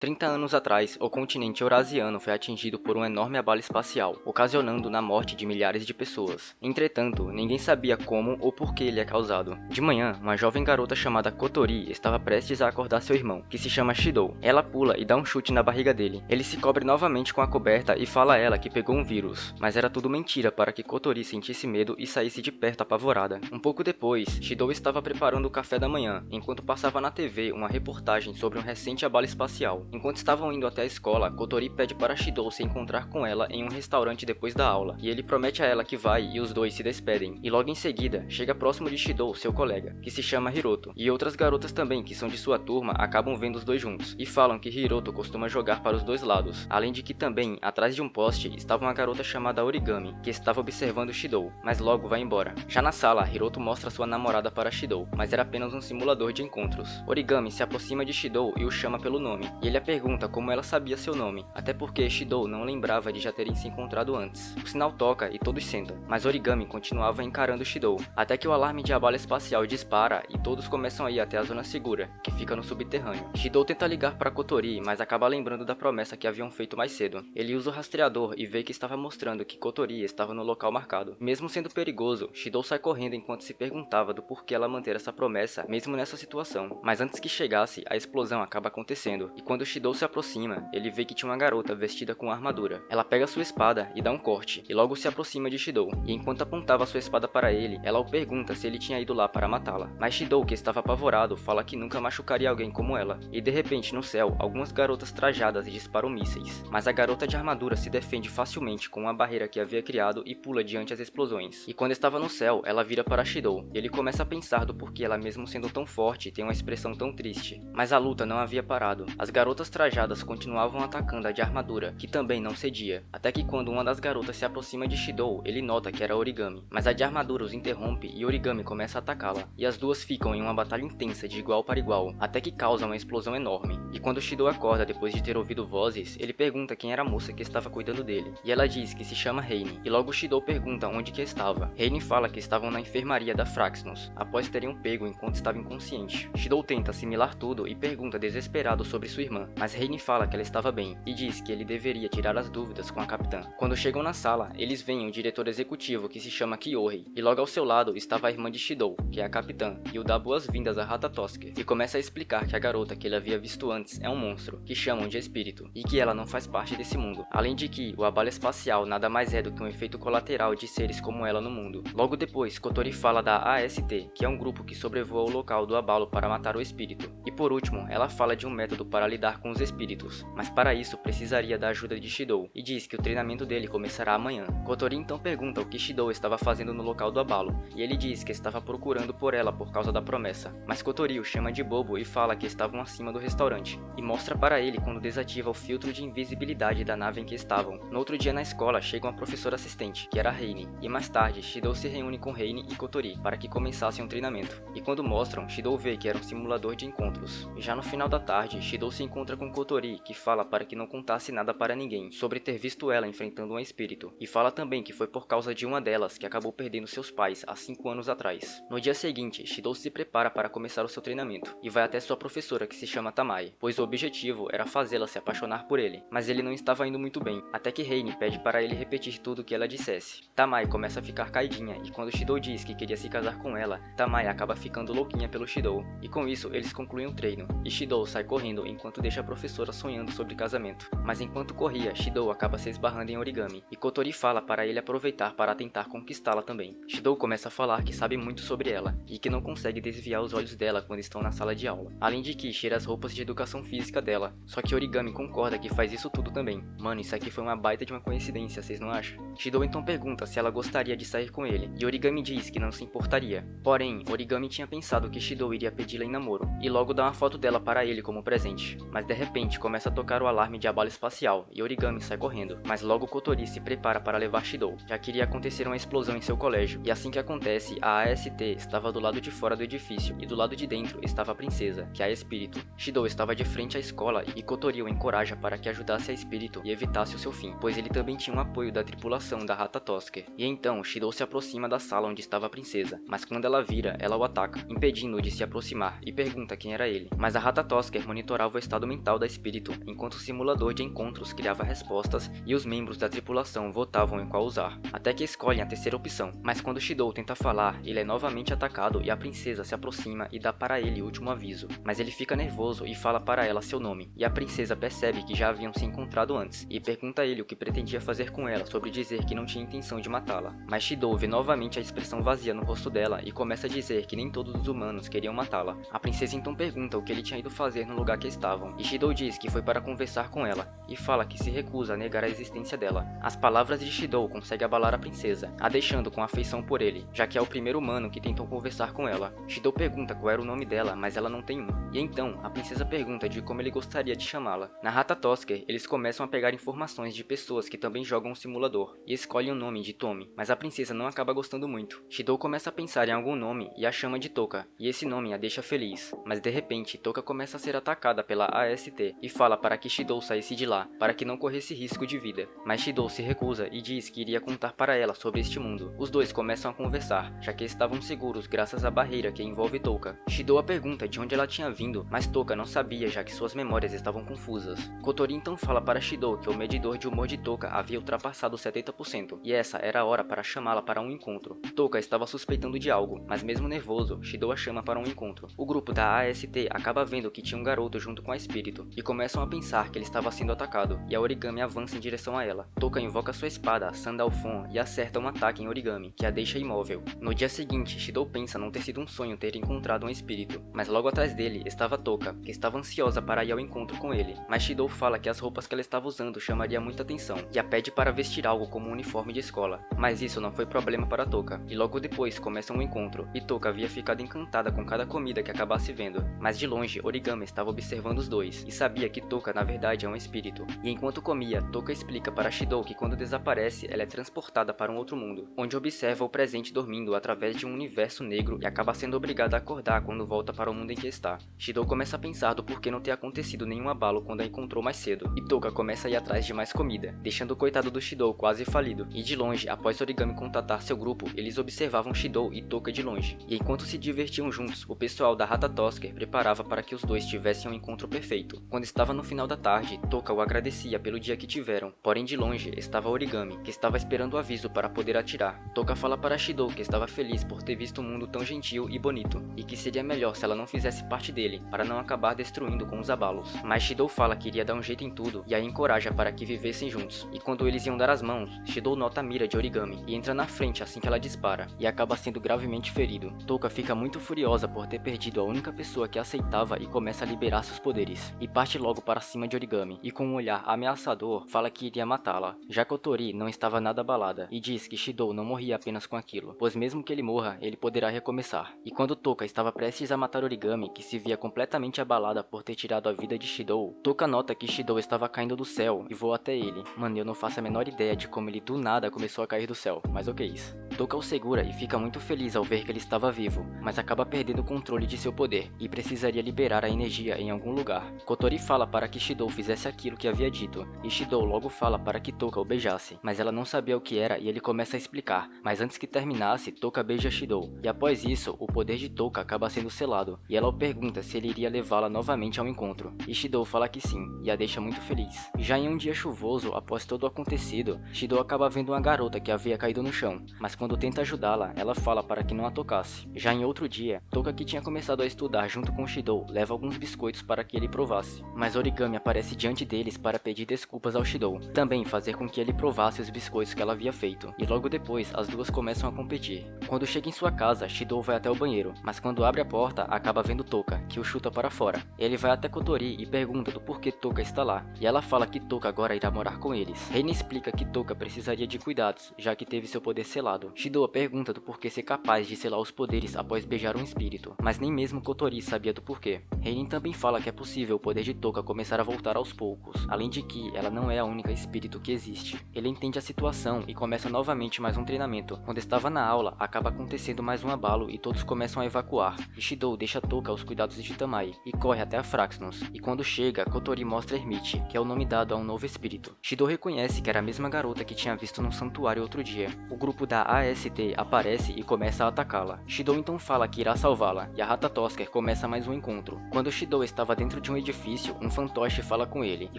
30 anos atrás, o continente eurasiano foi atingido por um enorme abalo espacial, ocasionando na morte de milhares de pessoas. Entretanto, ninguém sabia como ou por que ele é causado. De manhã, uma jovem garota chamada Kotori estava prestes a acordar seu irmão, que se chama Shidou. Ela pula e dá um chute na barriga dele. Ele se cobre novamente com a coberta e fala a ela que pegou um vírus, mas era tudo mentira para que Kotori sentisse medo e saísse de perto apavorada. Um pouco depois, Shidou estava preparando o café da manhã, enquanto passava na TV uma reportagem sobre um recente abalo espacial. Enquanto estavam indo até a escola, Kotori pede para Shidou se encontrar com ela em um restaurante depois da aula, e ele promete a ela que vai e os dois se despedem. E logo em seguida, chega próximo de Shidou seu colega, que se chama Hiroto, e outras garotas também que são de sua turma acabam vendo os dois juntos, e falam que Hiroto costuma jogar para os dois lados, além de que também, atrás de um poste, estava uma garota chamada Origami, que estava observando Shidou, mas logo vai embora. Já na sala, Hiroto mostra sua namorada para Shidou, mas era apenas um simulador de encontros. Origami se aproxima de Shidou e o chama pelo nome, e ele a pergunta como ela sabia seu nome, até porque Shidou não lembrava de já terem se encontrado antes. O sinal toca e todos sentam, mas Origami continuava encarando Shidou, até que o alarme de abalo espacial dispara e todos começam a ir até a zona segura, que fica no subterrâneo. Shidou tenta ligar para Kotori, mas acaba lembrando da promessa que haviam feito mais cedo. Ele usa o rastreador e vê que estava mostrando que Kotori estava no local marcado. Mesmo sendo perigoso, Shidou sai correndo enquanto se perguntava do porquê ela manter essa promessa, mesmo nessa situação. Mas antes que chegasse, a explosão acaba acontecendo, e quando Shidou se aproxima, ele vê que tinha uma garota vestida com armadura. Ela pega sua espada e dá um corte, e logo se aproxima de Shidou, e enquanto apontava sua espada para ele, ela o pergunta se ele tinha ido lá para matá-la. Mas Shidou, que estava apavorado, fala que nunca machucaria alguém como ela, e de repente no céu, algumas garotas trajadas disparam mísseis, mas a garota de armadura se defende facilmente com uma barreira que havia criado e pula diante as explosões. E quando estava no céu, ela vira para Shidou, e ele começa a pensar do porquê ela, mesmo sendo tão forte, tem uma expressão tão triste. Mas a luta não havia parado. As garotas trajadas continuavam atacando a de armadura, que também não cedia, até que quando uma das garotas se aproxima de Shidou, ele nota que era Origami, mas a de armadura os interrompe e Origami começa a atacá-la, e as duas ficam em uma batalha intensa de igual para igual, até que causa uma explosão enorme. E quando Shidou acorda depois de ter ouvido vozes, ele pergunta quem era a moça que estava cuidando dele, e ela diz que se chama Reine, e logo Shidou pergunta onde que estava. Reine fala que estavam na enfermaria da Fraxnos, após terem um pego enquanto estava inconsciente. Shidou tenta assimilar tudo e pergunta desesperado sobre sua irmã, mas Reine fala que ela estava bem, e diz que ele deveria tirar as dúvidas com a capitã. Quando chegam na sala, eles veem o diretor executivo que se chama Kyohei, e logo ao seu lado estava a irmã de Shidou, que é a capitã, e o dá boas-vindas a Ratatosker, e começa a explicar que a garota que ele havia visto antes é um monstro, que chamam de espírito, e que ela não faz parte desse mundo, além de que o abalo espacial nada mais é do que um efeito colateral de seres como ela no mundo. Logo depois, Kotori fala da AST, que é um grupo que sobrevoa o local do abalo para matar o espírito, e por último, ela fala de um método para lidar com os espíritos, mas para isso precisaria da ajuda de Shidou, e diz que o treinamento dele começará amanhã. Kotori então pergunta o que Shidou estava fazendo no local do abalo, e ele diz que estava procurando por ela por causa da promessa, mas Kotori o chama de bobo e fala que estavam acima do restaurante, e mostra para ele quando desativa o filtro de invisibilidade da nave em que estavam. No outro dia na escola chega uma professora assistente, que era Reine, e mais tarde Shidou se reúne com Reine e Kotori para que começassem um treinamento, e quando mostram, Shidou vê que era um simulador de encontros. E já no final da tarde, Shidou se encontra com Kotori, que fala para que não contasse nada para ninguém sobre ter visto ela enfrentando um espírito, e fala também que foi por causa de uma delas que acabou perdendo seus pais há 5 anos atrás. No dia seguinte, Shidou se prepara para começar o seu treinamento, e vai até sua professora que se chama Tamai, pois o objetivo era fazê-la se apaixonar por ele, mas ele não estava indo muito bem, até que Reine pede para ele repetir tudo o que ela dissesse. Tamai começa a ficar caidinha, e quando Shidou diz que queria se casar com ela, Tamai acaba ficando louquinha pelo Shidou, e com isso eles concluem o treino, e Shidou sai correndo enquanto deixa a professora sonhando sobre casamento. Mas enquanto corria, Shidou acaba se esbarrando em Origami, e Kotori fala para ele aproveitar para tentar conquistá-la também. Shidou começa a falar que sabe muito sobre ela, e que não consegue desviar os olhos dela quando estão na sala de aula, além de que cheira as roupas de educação física dela, só que Origami concorda que faz isso tudo também. Mano, isso aqui foi uma baita de uma coincidência, vocês não acham? Shidou então pergunta se ela gostaria de sair com ele, e Origami diz que não se importaria. Porém, Origami tinha pensado que Shidou iria pedi-la em namoro, e logo dá uma foto dela para ele como presente. Mas de repente começa a tocar o alarme de abalo espacial, e Origami sai correndo, mas logo Kotori se prepara para levar Shidou, já que iria acontecer uma explosão em seu colégio, e assim que acontece, a AST estava do lado de fora do edifício, e do lado de dentro estava a princesa, que é a Espírito. Shidou estava de frente à escola, e Kotori o encoraja para que ajudasse a Espírito e evitasse o seu fim, pois ele também tinha um apoio da tripulação da Ratatosker. E então, Shidou se aproxima da sala onde estava a princesa, mas quando ela vira, ela o ataca, impedindo-o de se aproximar, e pergunta quem era ele. Mas a Ratatosker monitorava o estado mental da espírito, enquanto o simulador de encontros criava respostas e os membros da tripulação votavam em qual usar, até que escolhem a terceira opção. Mas quando Shidou tenta falar, ele é novamente atacado e a princesa se aproxima e dá para ele o último aviso, mas ele fica nervoso e fala para ela seu nome, e a princesa percebe que já haviam se encontrado antes, e pergunta a ele o que pretendia fazer com ela sobre dizer que não tinha intenção de matá-la. Mas Shidou vê novamente a expressão vazia no rosto dela e começa a dizer que nem todos os humanos queriam matá-la. A princesa então pergunta o que ele tinha ido fazer no lugar que estavam, e Shidou diz que foi para conversar com ela, e fala que se recusa a negar a existência dela. As palavras de Shidou conseguem abalar a princesa, a deixando com afeição por ele, já que é o primeiro humano que tentou conversar com ela. Shidou pergunta qual era o nome dela, mas ela não tem um. E então, a princesa pergunta de como ele gostaria de chamá-la. Na Ratatosker, eles começam a pegar informações de pessoas que também jogam o simulador, e escolhem o nome de Tommy, mas a princesa não acaba gostando muito. Shidou começa a pensar em algum nome e a chama de Toka, e esse nome a deixa feliz. Mas de repente, Toka começa a ser atacada pela AST, e fala para que Shidou saísse de lá, para que não corresse risco de vida. Mas Shidou se recusa e diz que iria contar para ela sobre este mundo. Os dois começam a conversar, já que estavam seguros graças à barreira que envolve Toka. Shidou a pergunta de onde ela tinha vindo, mas Toka não sabia, já que suas memórias estavam confusas. Kotori então fala para Shidou que o medidor de humor de Toka havia ultrapassado 70%, e essa era a hora para chamá-la para um encontro. Toka estava suspeitando de algo, mas mesmo nervoso, Shidou a chama para um encontro. O grupo da AST acaba vendo que tinha um garoto junto com a espírito, e começam a pensar que ele estava sendo atacado, e a Origami avança em direção a ela. Toka invoca sua espada, Sandalphon, e acerta um ataque em Origami, que a deixa imóvel. No dia seguinte, Shidou pensa não ter sido um sonho ter encontrado um espírito, mas logo atrás dele estava Toka, que estava ansiosa para ir ao encontro com ele. Mas Shidou fala que as roupas que ela estava usando chamaria muita atenção, e a pede para vestir algo como um uniforme de escola. Mas isso não foi problema para Toka, e logo depois começa um encontro, e Toka havia ficado encantada com cada comida que acabasse vendo. Mas de longe, Origami estava observando os dois, e sabia que Toka na verdade é um espírito. E enquanto comia, Toka explica para Shidou que quando desaparece, ela é transportada para um outro mundo, onde observa o presente dormindo através de um universo negro e acaba sendo obrigada a acordar quando volta para o mundo em que está. Shidou começa a pensar do porquê não ter acontecido nenhum abalo quando a encontrou mais cedo, e Toka começa a ir atrás de mais comida, deixando o coitado do Shidou quase falido. E de longe, após Origami contatar seu grupo, eles observavam Shidou e Toka de longe. E enquanto se divertiam juntos, o pessoal da Ratatosker preparava para que os dois tivessem um encontro perfeito. Quando estava no final da tarde, Toka o agradecia pelo dia que tiveram, porém de longe estava Origami, que estava esperando o aviso para poder atirar. Toka fala para Shidou que estava feliz por ter visto um mundo tão gentil e bonito, e que seria melhor se ela não fizesse parte dele, para não acabar destruindo com os abalos. Mas Shidou fala que iria dar um jeito em tudo, e a encoraja para que vivessem juntos. E quando eles iam dar as mãos, Shidou nota a mira de Origami, e entra na frente assim que ela dispara, e acaba sendo gravemente ferido. Toka fica muito furiosa por ter perdido a única pessoa que aceitava e começa a liberar seus poderes, e parte logo para cima de Origami, e com um olhar ameaçador, fala que iria matá-la. Já Kotori não estava nada abalada, e diz que Shidou não morria apenas com aquilo, pois mesmo que ele morra, ele poderá recomeçar. E quando Toka estava prestes a matar Origami, que se via completamente abalada por ter tirado a vida de Shidou, Toka nota que Shidou estava caindo do céu e voa até ele. Mano, eu não faço a menor ideia de como ele do nada começou a cair do céu, mas ok isso. Toka o segura e fica muito feliz ao ver que ele estava vivo, mas acaba perdendo o controle de seu poder, e precisaria liberar a energia em algum lugar. Kotori fala para que Shidou fizesse aquilo que havia dito, e Shidou logo fala para que Toka o beijasse, mas ela não sabia o que era e ele começa a explicar, mas antes que terminasse, Toka beija Shidou, e após isso, o poder de Toka acaba sendo selado, e ela o pergunta se ele iria levá-la novamente ao encontro, e Shidou fala que sim, e a deixa muito feliz. Já em um dia chuvoso, após todo o acontecido, Shidou acaba vendo uma garota que havia caído no chão, mas quando tenta ajudá-la, ela fala para que não a tocasse. Já em outro dia, Toka, que tinha começado a estudar junto com Shidou, leva alguns biscoitos para que ele provasse, mas Origami aparece diante deles para pedir desculpas ao Shidou, também fazer com que ele provasse os biscoitos que ela havia feito, e logo depois as duas começam a competir. Quando chega em sua casa, Shidou vai até o banheiro, mas quando abre a porta, acaba vendo Toka, que o chuta para fora. Ele vai até Kotori e pergunta do porquê Toka está lá, e ela fala que Toka agora irá morar com eles. Reina explica que Toka precisaria de cuidados, já que teve seu poder selado. Shidou pergunta do porquê ser capaz de selar os poderes após beijar um espírito, mas nem mesmo Kotori sabia do porquê. Reinin também fala que é possível o poder de Toka começar a voltar aos poucos, além de que ela não é a única espírito que existe. Ele entende a situação e começa novamente mais um treinamento. Quando estava na aula, acaba acontecendo mais um abalo e todos começam a evacuar. E Shidou deixa Toka aos cuidados de Tamai e corre até a Fraxnos. E quando chega, Kotori mostra Hermite, que é o nome dado a um novo espírito. Shidou reconhece que era a mesma garota que tinha visto no santuário outro dia. O grupo da AST aparece e começa a atacá-la. Shidou então fala que irá salvá-la, e a Ratatosker começa mais um encontro. Quando Shidou estava dentro de um edifício, um fantoche fala com ele, e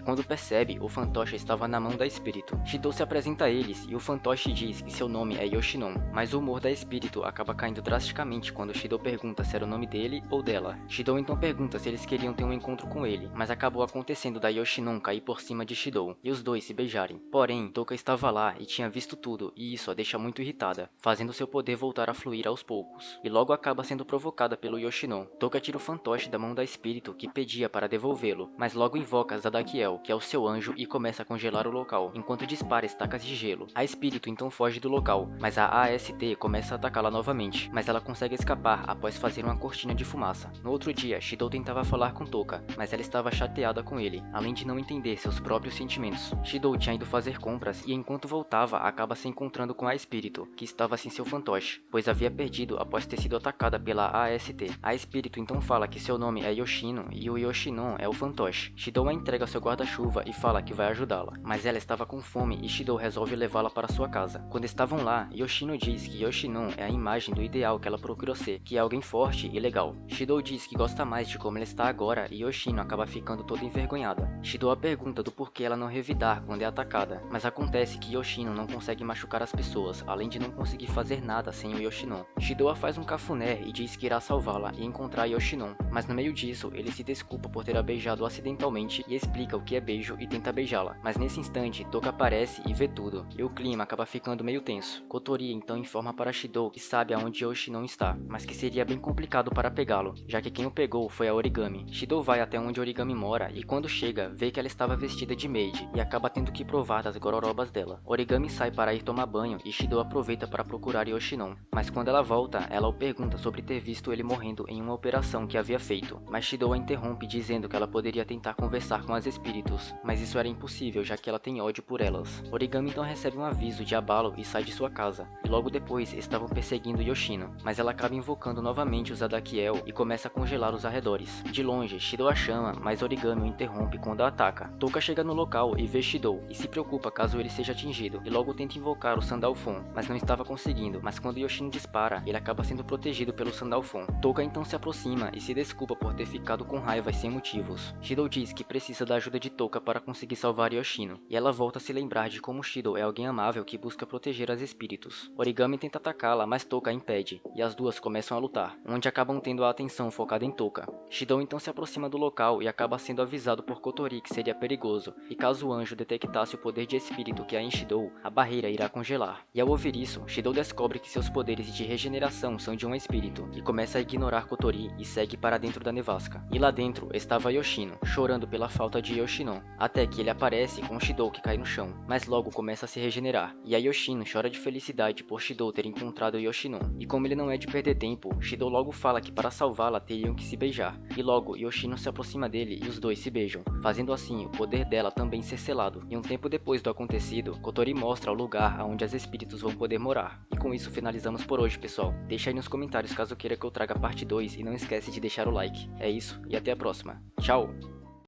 quando percebe, o fantoche estava na mão da espírito. Shidou se apresenta a eles, e o fantoche diz que seu nome é Yoshinon, mas o humor da espírito acaba caindo drasticamente quando Shidou pergunta se era o nome dele ou dela. Shidou então pergunta se eles queriam ter um encontro com ele, mas acabou acontecendo da Yoshinon cair por cima de Shidou, e os dois se beijarem. Porém, Touka estava lá e tinha visto tudo, e isso a deixa muito irritada, fazendo seu poder voltar a fluir aos poucos, e logo acaba sendo provocada pelo Yoshinon. Touka tira o fantoche da mão da espírito que pedia para devolvê-lo, mas logo invoca Zadakiel, que é o seu anjo, e começa a congelar o local, enquanto dispara estacas de gelo. A espírito então foge do local, mas a AST começa a atacá-la novamente, mas ela consegue escapar após fazer uma cortina de fumaça. No outro dia, Shidou tentava falar com Touka, mas ela estava chateada com ele, além de não entender seus próprios sentimentos. Shidou tinha ido fazer compras e enquanto voltava, acaba se encontrando com a espírito, que estava sem seu fantoche, pois havia perdido após ter sido atacada pela AST. A espírito então fala que seu nome é Yoshino e o Yoshinon é o fantoche. Shidou a entrega seu guarda-chuva e fala que vai ajudá-la, mas ela estava com fome e Shidou resolve levá-la para sua casa. Quando estavam lá, Yoshino diz que Yoshinon é a imagem do ideal que ela procurou ser, que é alguém forte e legal. Shidou diz que gosta mais de como ela está agora e Yoshino acaba ficando toda envergonhada. Shidou a pergunta do porquê ela não revidar quando é atacada, mas acontece que Yoshino não consegue machucar as pessoas, além de não conseguir fazer nada sem o Yoshinon. Shidou a faz um cafuné e diz que irá salvá-la e encontrar Yoshinon, mas no meio disso, ele se desculpa por ter a beijado acidentalmente e explica o que é beijo e tenta beijá-la, mas nesse instante, Touka aparece e vê tudo, e o clima acaba ficando meio tenso. Kotori então informa para Shidou que sabe aonde Yoshinon está, mas que seria bem complicado para pegá-lo, já que quem o pegou foi a Origami. Shidou vai até onde Origami mora e quando chega, vê que ela estava vestida de maid e acaba tendo que provar das gororobas dela. Origami sai para ir tomar banho e Shidou aproveita para procurar Yoshinon, mas quando ela volta, ela o pergunta sobre ter visto ele morrendo em uma operação que havia feito, mas Shidou a interrompe dizendo que ela poderia tentar conversar com as espíritos, mas isso era impossível já que ela tem ódio por elas. Origami então recebe um aviso de abalo e sai de sua casa, e logo depois estavam perseguindo Yoshino, mas ela acaba invocando novamente o Zadakiel e começa a congelar os arredores. De longe, Shidou a chama, mas Origami o interrompe quando a ataca. Touka chega no local e vê Shidou, e se preocupa caso ele seja atingido, e logo tenta invocar o Sandalphon, mas não estava conseguindo, mas quando Yoshino dispara, ele acaba sendo protegido pelo Sandalphon. Touka então se aproxima e se desculpa por ter ficado com raiva e sem motivos. Shidou diz que precisa da ajuda de Touka para conseguir salvar Yoshino, e ela volta a se lembrar de como Shidou é alguém amável que busca proteger as espíritos. Origami tenta atacá-la, mas Touka a impede, e as duas começam a lutar, onde acabam tendo a atenção focada em Touka. Shidou então se aproxima do local e acaba sendo avisado por Kotori que seria perigoso, e caso o anjo detectasse o poder de espírito que há em Shidou, a barreira irá congelar. E ao ouvir isso, Shidou descobre que seus poderes de regeneração são de um espírito, e começa a ignorar Kotori e segue para dentro da nevasca. E lá dentro estava Yoshino, chorando pela falta de Yoshinon, até que ele aparece com Shidou que cai no chão, mas logo começa a se regenerar, e a Yoshino chora de felicidade por Shidou ter encontrado Yoshinon. E como ele não é de perder tempo, Shidou logo fala que para salvá-la teriam que se beijar, e logo Yoshino se aproxima dele e os dois se beijam, fazendo assim o poder dela também ser selado. E um tempo depois do acontecido, Kotori mostra o lugar onde as espíritos vão poder morar. E com isso finalizamos por hoje, pessoal. Deixa aí nos comentários caso queira que eu traga parte 2 e não esquece de deixar o like. É isso, e até a próxima. Tchau!